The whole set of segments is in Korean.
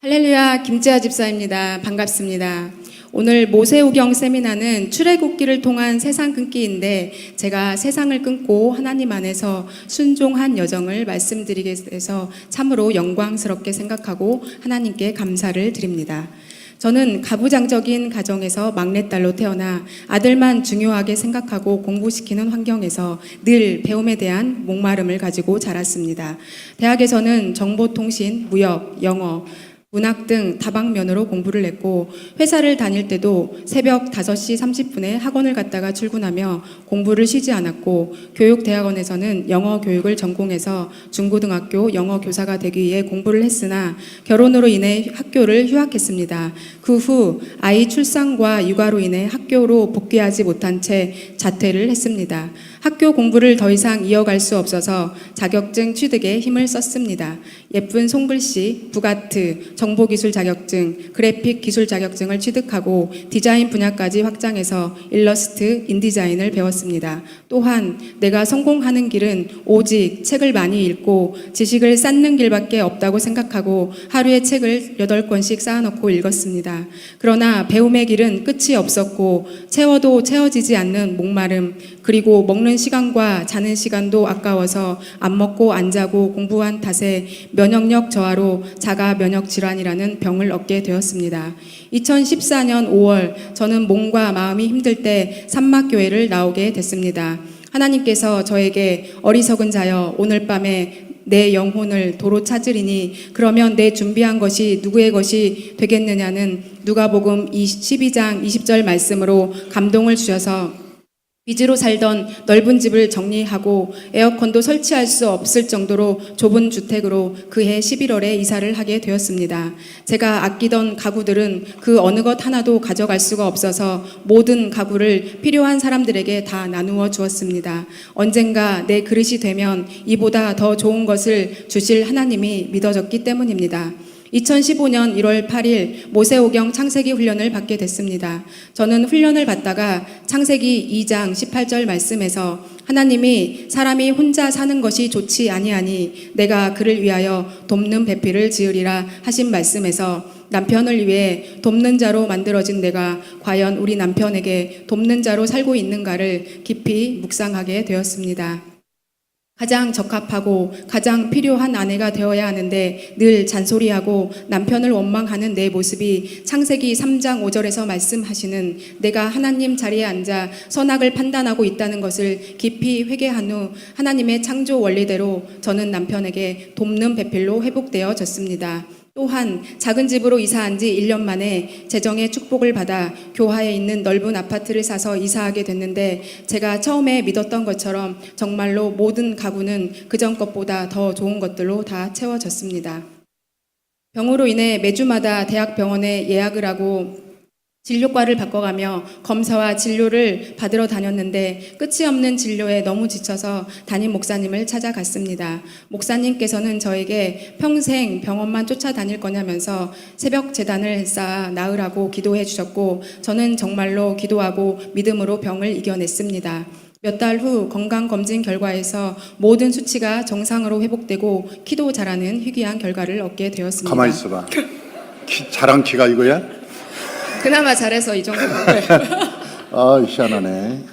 할렐루야, 김지아 집사입니다. 반갑습니다. 오늘 모세오경 세미나는 출애굽기를 통한 세상 끊기인데 제가 세상을 끊고 하나님 안에서 순종한 여정을 말씀드리게 돼서 참으로 영광스럽게 생각하고 하나님께 감사를 드립니다. 저는 가부장적인 가정에서 막내딸로 태어나 아들만 중요하게 생각하고 공부시키는 환경에서 늘 배움에 대한 목마름을 가지고 자랐습니다. 대학에서는 정보통신, 무역, 영어, 문학 등 다방면으로 공부를 했고 회사를 다닐 때도 새벽 5시 30분에 학원을 갔다가 출근하며 공부를 쉬지 않았고 교육대학원에서는 영어 교육을 전공해서 중고등학교 영어 교사가 되기 위해 공부를 했으나 결혼으로 인해 학교를 휴학했습니다. 그 후 아이 출산과 육아로 인해 학교로 복귀하지 못한 채 자퇴를 했습니다. 학교 공부를 더 이상 이어갈 수 없어서 자격증 취득에 힘을 썼습니다. 예쁜 손글씨, 부가트, 정보기술 자격증, 그래픽 기술 자격증을 취득하고 디자인 분야까지 확장해서 일러스트, 인디자인을 배웠습니다. 또한 내가 성공하는 길은 오직 책을 많이 읽고 지식을 쌓는 길밖에 없다고 생각하고 하루에 책을 8권씩 쌓아놓고 읽었습니다. 그러나 배움의 길은 끝이 없었고 채워도 채워지지 않는 목마름, 그리고 먹는 시간과 자는 시간도 아까워서 안 먹고 안 자고 공부한 탓에 면역력 저하로 자가 면역 질환이라는 병을 얻게 되었습니다. 2014년 5월 저는 몸과 마음이 힘들 때 산막교회를 나오게 됐습니다. 하나님께서 저에게 어리석은 자여 오늘 밤에 내 영혼을 도로 찾으리니 그러면 내 준비한 것이 누구의 것이 되겠느냐는 누가복음 12장 20절 말씀으로 감동을 주셔서 빚으로 살던 넓은 집을 정리하고 에어컨도 설치할 수 없을 정도로 좁은 주택으로 그해 11월에 이사를 하게 되었습니다. 제가 아끼던 가구들은 그 어느 것 하나도 가져갈 수가 없어서 모든 가구를 필요한 사람들에게 다 나누어 주었습니다. 언젠가 내 그릇이 되면 이보다 더 좋은 것을 주실 하나님이 믿어졌기 때문입니다. 2015년 1월 8일 모세오경 창세기 훈련을 받게 됐습니다. 저는 훈련을 받다가 창세기 2장 18절 말씀에서 하나님이 사람이 혼자 사는 것이 좋지 아니하니 내가 그를 위하여 돕는 배필을 지으리라 하신 말씀에서 남편을 위해 돕는 자로 만들어진 내가 과연 우리 남편에게 돕는 자로 살고 있는가를 깊이 묵상하게 되었습니다. 가장 적합하고 가장 필요한 아내가 되어야 하는데 늘 잔소리하고 남편을 원망하는 내 모습이 창세기 3장 5절에서 말씀하시는 내가 하나님 자리에 앉아 선악을 판단하고 있다는 것을 깊이 회개한 후 하나님의 창조 원리대로 저는 남편에게 돕는 배필로 회복되어졌습니다. 또한 작은 집으로 이사한 지 1년 만에 재정의 축복을 받아 교화에 있는 넓은 아파트를 사서 이사하게 됐는데 제가 처음에 믿었던 것처럼 정말로 모든 가구는 그전 것보다 더 좋은 것들로 다 채워졌습니다. 병으로 인해 매주마다 대학병원에 예약을 하고 진료과를 바꿔가며 검사와 진료를 받으러 다녔는데 끝이 없는 진료에 너무 지쳐서 담임 목사님을 찾아갔습니다. 목사님께서는 저에게 평생 병원만 쫓아다닐 거냐면서 새벽 제단을 쌓아 나으라고 기도해 주셨고 저는 정말로 기도하고 믿음으로 병을 이겨냈습니다. 몇 달 후 건강검진 결과에서 모든 수치가 정상으로 회복되고 키도 자라는 희귀한 결과를 얻게 되었습니다. 가만히 있어봐. 자랑 키가 이거야? 그나마 잘해서 이 정도. 아, 희한하네.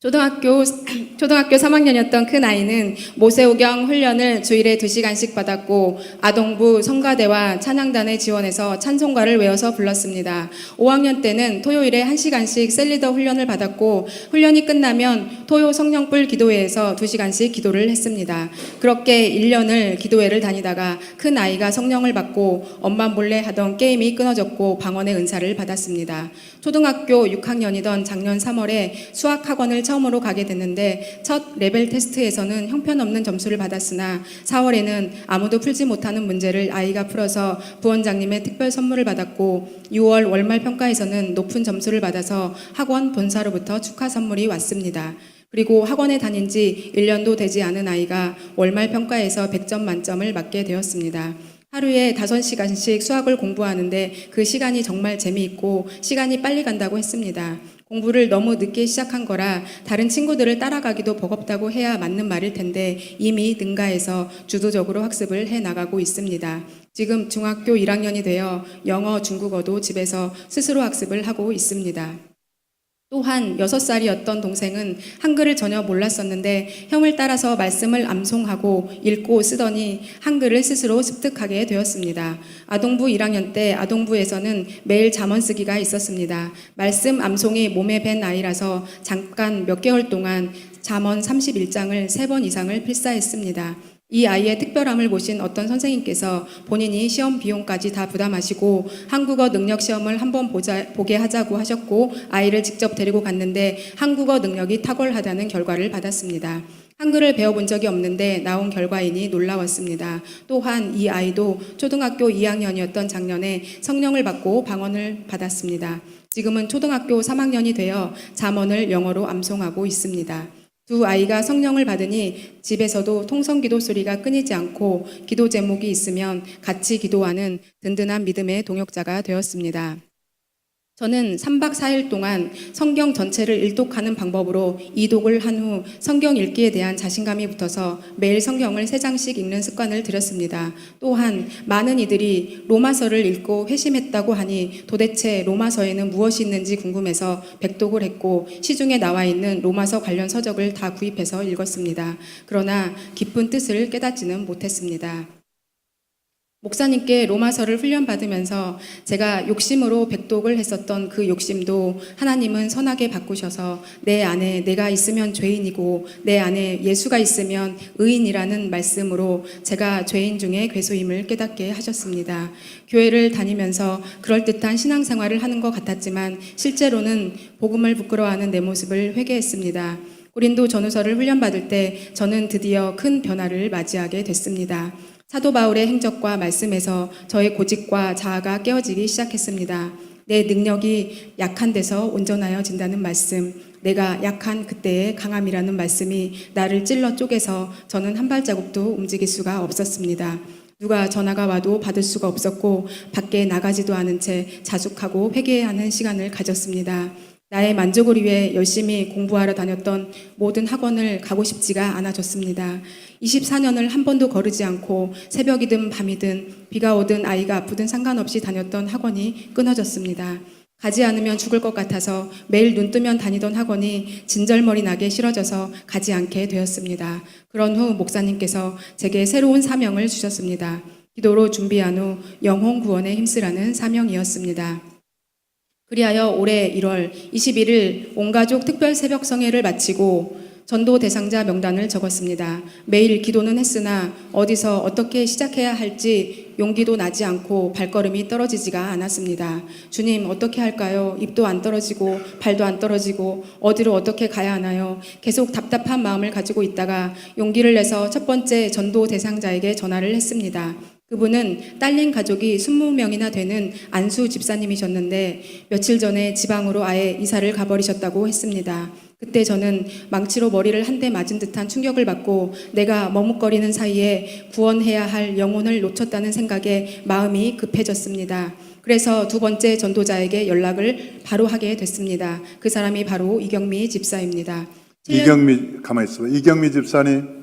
초등학교 3학년이었던 큰 아이는 모세오경 훈련을 주일에 2시간씩 받았고 아동부 성가대와 찬양단에 지원해서 찬송가를 외워서 불렀습니다. 5학년 때는 토요일에 1시간씩 셀리더 훈련을 받았고 훈련이 끝나면 토요 성령불 기도회에서 2시간씩 기도를 했습니다. 그렇게 1년을 기도회를 다니다가 큰 아이가 성령을 받고 엄마 몰래 하던 게임이 끊어졌고 방언의 은사를 받았습니다. 초등학교 6학년이던 작년 3월에 수학학원을 처음으로 가게 됐는데 첫 레벨 테스트에서는 형편없는 점수를 받았으나 4월에는 아무도 풀지 못하는 문제를 아이가 풀어서 부원장님의 특별 선물을 받았고 6월 월말 평가에서는 높은 점수를 받아서 학원 본사로부터 축하 선물이 왔습니다. 그리고 학원에 다닌 지 1년도 되지 않은 아이가 월말 평가에서 100점 만점을 맞게 되었습니다. 하루에 5시간씩 수학을 공부하는데 그 시간이 정말 재미있고 시간이 빨리 간다고 했습니다. 공부를 너무 늦게 시작한 거라 다른 친구들을 따라가기도 버겁다고 해야 맞는 말일 텐데 이미 능가해서 주도적으로 학습을 해 나가고 있습니다. 지금 중학교 1학년이 되어 영어, 중국어도 집에서 스스로 학습을 하고 있습니다. 또한 6살이었던 동생은 한글을 전혀 몰랐었는데 형을 따라서 말씀을 암송하고 읽고 쓰더니 한글을 스스로 습득하게 되었습니다. 아동부 1학년 때 아동부에서는 매일 잠언 쓰기가 있었습니다. 말씀 암송이 몸에 밴 아이라서 잠깐 몇 개월 동안 잠언 31장을 3번 이상을 필사했습니다. 이 아이의 특별함을 보신 어떤 선생님께서 본인이 시험 비용까지 다 부담하시고 한국어 능력 시험을 한번 보게 하자고 하셨고 아이를 직접 데리고 갔는데 한국어 능력이 탁월하다는 결과를 받았습니다. 한글을 배워본 적이 없는데 나온 결과이니 놀라웠습니다. 또한 이 아이도 초등학교 2학년이었던 작년에 성령을 받고 방언을 받았습니다. 지금은 초등학교 3학년이 되어 잠언을 영어로 암송하고 있습니다. 두 아이가 성령을 받으니 집에서도 통성기도 소리가 끊이지 않고 기도 제목이 있으면 같이 기도하는 든든한 믿음의 동역자가 되었습니다. 저는 3박 4일 동안 성경 전체를 일독하는 방법으로 이독을 한 후 성경 읽기에 대한 자신감이 붙어서 매일 성경을 3장씩 읽는 습관을 들였습니다. 또한 많은 이들이 로마서를 읽고 회심했다고 하니 도대체 로마서에는 무엇이 있는지 궁금해서 백독을 했고 시중에 나와 있는 로마서 관련 서적을 다 구입해서 읽었습니다. 그러나 깊은 뜻을 깨닫지는 못했습니다. 목사님께 로마서를 훈련받으면서 제가 욕심으로 백독을 했었던 그 욕심도 하나님은 선하게 바꾸셔서 내 안에 내가 있으면 죄인이고 내 안에 예수가 있으면 의인이라는 말씀으로 제가 죄인 중에 괴수임을 깨닫게 하셨습니다. 교회를 다니면서 그럴듯한 신앙생활을 하는 것 같았지만 실제로는 복음을 부끄러워하는 내 모습을 회개했습니다. 고린도 전후서를 훈련받을 때 저는 드디어 큰 변화를 맞이하게 됐습니다. 사도 바울의 행적과 말씀에서 저의 고집과 자아가 깨어지기 시작했습니다. 내 능력이 약한 데서 온전하여진다는 말씀, 내가 약한 그때의 강함이라는 말씀이 나를 찔러 쪼개서 저는 한 발자국도 움직일 수가 없었습니다. 누가 전화가 와도 받을 수가 없었고 밖에 나가지도 않은 채 자숙하고 회개해야 하는 시간을 가졌습니다. 나의 만족을 위해 열심히 공부하러 다녔던 모든 학원을 가고 싶지가 않아졌습니다. 24년을 한 번도 거르지 않고 새벽이든 밤이든 비가 오든 아이가 아프든 상관없이 다녔던 학원이 끊어졌습니다. 가지 않으면 죽을 것 같아서 매일 눈 뜨면 다니던 학원이 진절머리 나게 싫어져서 가지 않게 되었습니다. 그런 후 목사님께서 제게 새로운 사명을 주셨습니다. 기도로 준비한 후 영혼 구원에 힘쓰라는 사명이었습니다. 그리하여 올해 1월 21일 온가족 특별 새벽 성회를 마치고 전도 대상자 명단을 적었습니다. 매일 기도는 했으나 어디서 어떻게 시작해야 할지 용기도 나지 않고 발걸음이 떨어지지가 않았습니다. 주님, 어떻게 할까요? 입도 안 떨어지고 발도 안 떨어지고 어디로 어떻게 가야 하나요? 계속 답답한 마음을 가지고 있다가 용기를 내서 첫 번째 전도 대상자에게 전화를 했습니다. 그분은 딸린 가족이 20명이나 되는 안수 집사님이셨는데 며칠 전에 지방으로 아예 이사를 가버리셨다고 했습니다. 그때 저는 망치로 머리를 한 대 맞은 듯한 충격을 받고 내가 머뭇거리는 사이에 구원해야 할 영혼을 놓쳤다는 생각에 마음이 급해졌습니다. 그래서 두 번째 전도자에게 연락을 바로 하게 됐습니다. 그 사람이 바로 이경미 집사입니다. 이경미, 가만히 있어봐. 이경미 집사님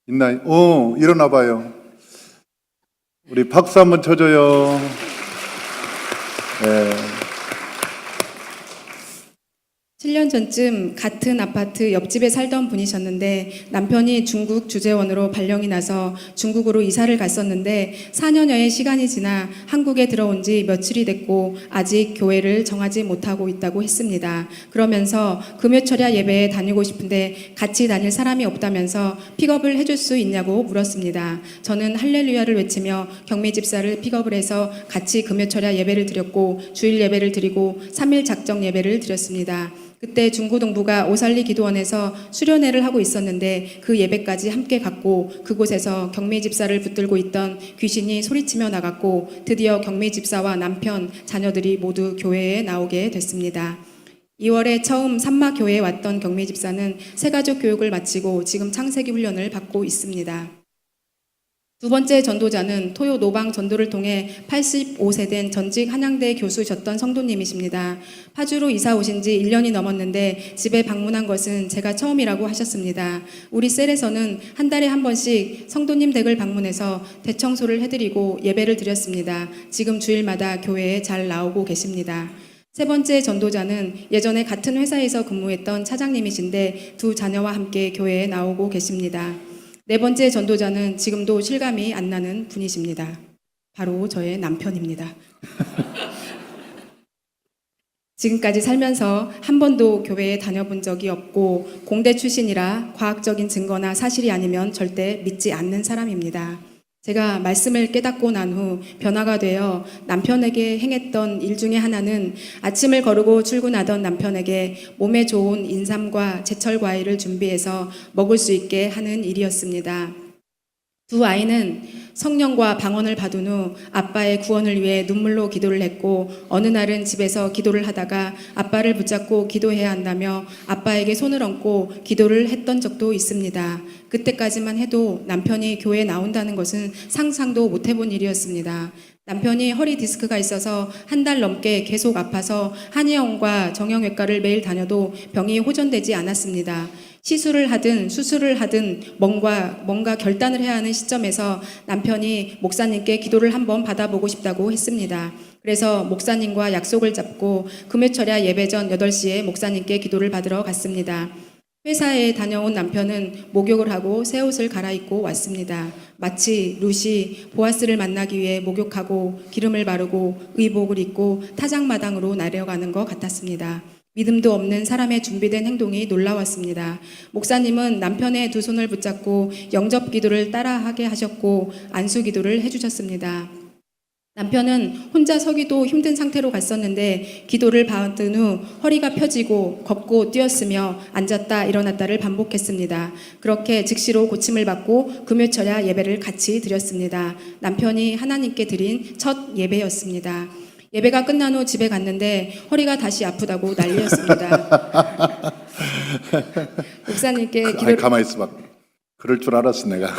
있나요? 일어나 봐요. 우리 박수 한번 쳐줘요. 네. 7년 전쯤 같은 아파트 옆집에 살던 분이셨는데 남편이 중국 주재원으로 발령이 나서 중국으로 이사를 갔었는데 4년여의 시간이 지나 한국에 들어온 지 며칠이 됐고 아직 교회를 정하지 못하고 있다고 했습니다. 그러면서 금요철야 예배에 다니고 싶은데 같이 다닐 사람이 없다면서 픽업을 해줄 수 있냐고 물었습니다. 저는 할렐루야를 외치며 경미 집사를 픽업을 해서 같이 금요철야 예배를 드렸고 주일 예배를 드리고 3일 작정 예배를 드렸습니다. 그때 중고동부가 오살리 기도원에서 수련회를 하고 있었는데 그 예배까지 함께 갔고 그곳에서 경미 집사를 붙들고 있던 귀신이 소리치며 나갔고 드디어 경미 집사와 남편, 자녀들이 모두 교회에 나오게 됐습니다. 2월에 처음 산마교회에 왔던 경미 집사는 새가족 교육을 마치고 지금 창세기 훈련을 받고 있습니다. 두 번째 전도자는 토요 노방 전도를 통해 85세 된 전직 한양대 교수셨던 성도님이십니다. 파주로 이사 오신 지 1년이 넘었는데 집에 방문한 것은 제가 처음이라고 하셨습니다. 우리 셀에서는 한 달에 한 번씩 성도님 댁을 방문해서 대청소를 해드리고 예배를 드렸습니다. 지금 주일마다 교회에 잘 나오고 계십니다. 세 번째 전도자는 예전에 같은 회사에서 근무했던 차장님이신데 두 자녀와 함께 교회에 나오고 계십니다. 네 번째 전도자는 지금도 실감이 안 나는 분이십니다. 바로 저의 남편입니다. 지금까지 살면서 한 번도 교회에 다녀본 적이 없고 공대 출신이라 과학적인 증거나 사실이 아니면 절대 믿지 않는 사람입니다. 제가 말씀을 깨닫고 난 후 변화가 되어 남편에게 행했던 일 중에 하나는 아침을 거르고 출근하던 남편에게 몸에 좋은 인삼과 제철 과일을 준비해서 먹을 수 있게 하는 일이었습니다. 두 아이는 성령과 방언을 받은 후 아빠의 구원을 위해 눈물로 기도를 했고 어느 날은 집에서 기도를 하다가 아빠를 붙잡고 기도해야 한다며 아빠에게 손을 얹고 기도를 했던 적도 있습니다. 그때까지만 해도 남편이 교회에 나온다는 것은 상상도 못 해본 일이었습니다. 남편이 허리 디스크가 있어서 한 달 넘게 계속 아파서 한의원과 정형외과를 매일 다녀도 병이 호전되지 않았습니다. 시술을 하든 수술을 하든 뭔가 결단을 해야 하는 시점에서 남편이 목사님께 기도를 한번 받아보고 싶다고 했습니다. 그래서 목사님과 약속을 잡고 금요철야 예배 전 8시에 목사님께 기도를 받으러 갔습니다. 회사에 다녀온 남편은 목욕을 하고 새 옷을 갈아입고 왔습니다. 마치 룻이 보아스를 만나기 위해 목욕하고 기름을 바르고 의복을 입고 타작마당으로 내려가는 것 같았습니다. 믿음도 없는 사람의 준비된 행동이 놀라웠습니다. 목사님은 남편의 두 손을 붙잡고 영접 기도를 따라하게 하셨고 안수 기도를 해주셨습니다. 남편은 혼자 서기도 힘든 상태로 갔었는데 기도를 받은 후 허리가 펴지고 걷고 뛰었으며 앉았다 일어났다를 반복했습니다. 그렇게 즉시로 고침을 받고 금요철야 예배를 같이 드렸습니다. 남편이 하나님께 드린 첫 예배였습니다. 예배가 끝난 후 집에 갔는데 허리가 다시 아프다고 난리였습니다. 목사님께 아이, 가만히 있어봐. 그럴 줄 알았어 내가.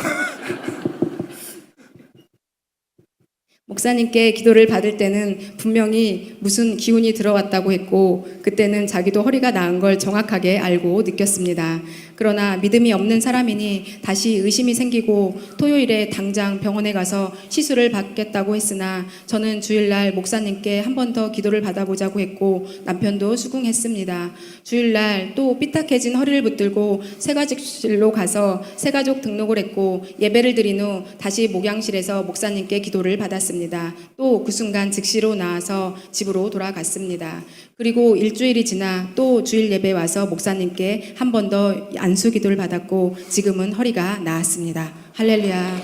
목사님께 기도를 받을 때는 분명히 무슨 기운이 들어왔다고 했고 그때는 자기도 허리가 나은 걸 정확하게 알고 느꼈습니다. 그러나 믿음이 없는 사람이니 다시 의심이 생기고 토요일에 당장 병원에 가서 시술을 받겠다고 했으나 저는 주일날 목사님께 한 번 더 기도를 받아보자고 했고 남편도 수긍했습니다. 주일날 또 삐딱해진 허리를 붙들고 새가족실로 가서 새가족 등록을 했고 예배를 드린 후 다시 목양실에서 목사님께 기도를 받았습니다. 또 그 순간 즉시로 나와서 집으로 돌아갔습니다. 그리고 일주일이 지나 또 주일 예배 와서 목사님께 한 번 더 안수 기도를 받았고 지금은 허리가 나았습니다. 할렐루야.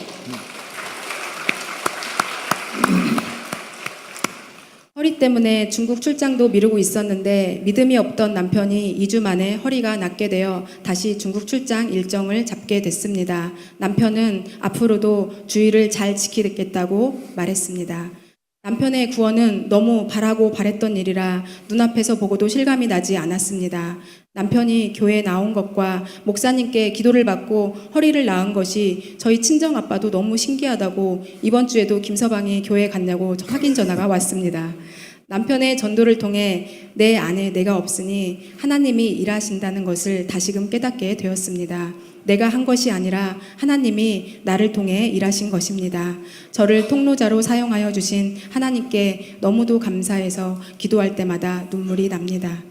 허리 때문에 중국 출장도 미루고 있었는데 믿음이 없던 남편이 2주 만에 허리가 낫게 되어 다시 중국 출장 일정을 잡게 됐습니다. 남편은 앞으로도 주의를 잘 지키겠다고 말했습니다. 남편의 구원은 너무 바라고 바랬던 일이라 눈앞에서 보고도 실감이 나지 않았습니다. 남편이 교회에 나온 것과 목사님께 기도를 받고 허리를 나은 것이 저희 친정아빠도 너무 신기하다고 이번 주에도 김서방이 교회에 갔냐고 확인 전화가 왔습니다. 남편의 전도를 통해 내 안에 내가 없으니 하나님이 일하신다는 것을 다시금 깨닫게 되었습니다. 내가 한 것이 아니라 하나님이 나를 통해 일하신 것입니다. 저를 통로자로 사용하여 주신 하나님께 너무도 감사해서 기도할 때마다 눈물이 납니다.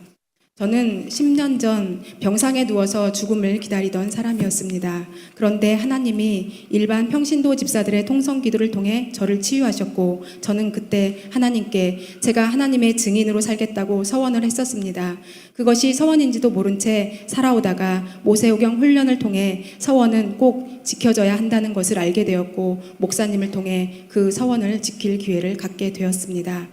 저는 10년 전 병상에 누워서 죽음을 기다리던 사람이었습니다. 그런데 하나님이 일반 평신도 집사들의 통성 기도를 통해 저를 치유하셨고 저는 그때 하나님께 제가 하나님의 증인으로 살겠다고 서원을 했었습니다. 그것이 서원인지도 모른 채 살아오다가 모세오경 훈련을 통해 서원은 꼭 지켜져야 한다는 것을 알게 되었고 목사님을 통해 그 서원을 지킬 기회를 갖게 되었습니다.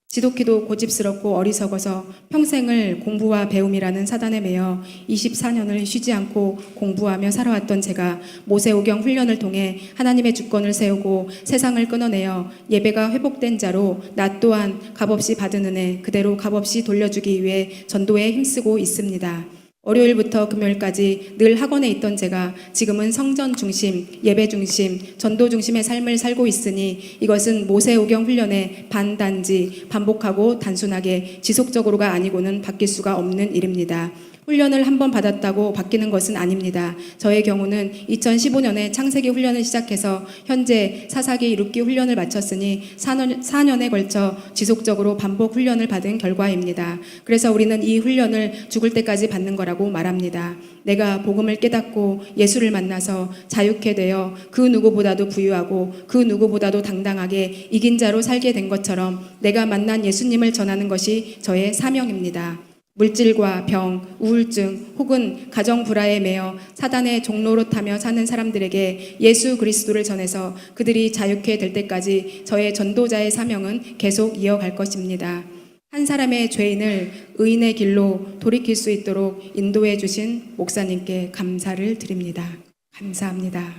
지독히도 고집스럽고 어리석어서 평생을 공부와 배움이라는 사단에 매여 24년을 쉬지 않고 공부하며 살아왔던 제가 모세오경 훈련을 통해 하나님의 주권을 세우고 세상을 끊어내어 예배가 회복된 자로 나 또한 값없이 받은 은혜 그대로 값없이 돌려주기 위해 전도에 힘쓰고 있습니다. 월요일부터 금요일까지 늘 학원에 있던 제가 지금은 성전 중심, 예배 중심, 전도 중심의 삶을 살고 있으니 이것은 모세오경 훈련의 반단지, 반복하고 단순하게 지속적으로가 아니고는 바뀔 수가 없는 일입니다. 훈련을 한 번 받았다고 바뀌는 것은 아닙니다. 저의 경우는 2015년에 창세기 훈련을 시작해서 현재 사사기 이룹기 훈련을 마쳤으니 4년에 걸쳐 지속적으로 반복 훈련을 받은 결과입니다. 그래서 우리는 이 훈련을 죽을 때까지 받는 거라고 말합니다. 내가 복음을 깨닫고 예수를 만나서 자유케 되어 그 누구보다도 부유하고 그 누구보다도 당당하게 이긴 자로 살게 된 것처럼 내가 만난 예수님을 전하는 것이 저의 사명입니다. 물질과 병, 우울증 혹은 가정 불화에 매여 사단의 종로로 타며 사는 사람들에게 예수 그리스도를 전해서 그들이 자유케 될 때까지 저의 전도자의 사명은 계속 이어갈 것입니다. 한 사람의 죄인을 의인의 길로 돌이킬 수 있도록 인도해 주신 목사님께 감사를 드립니다. 감사합니다.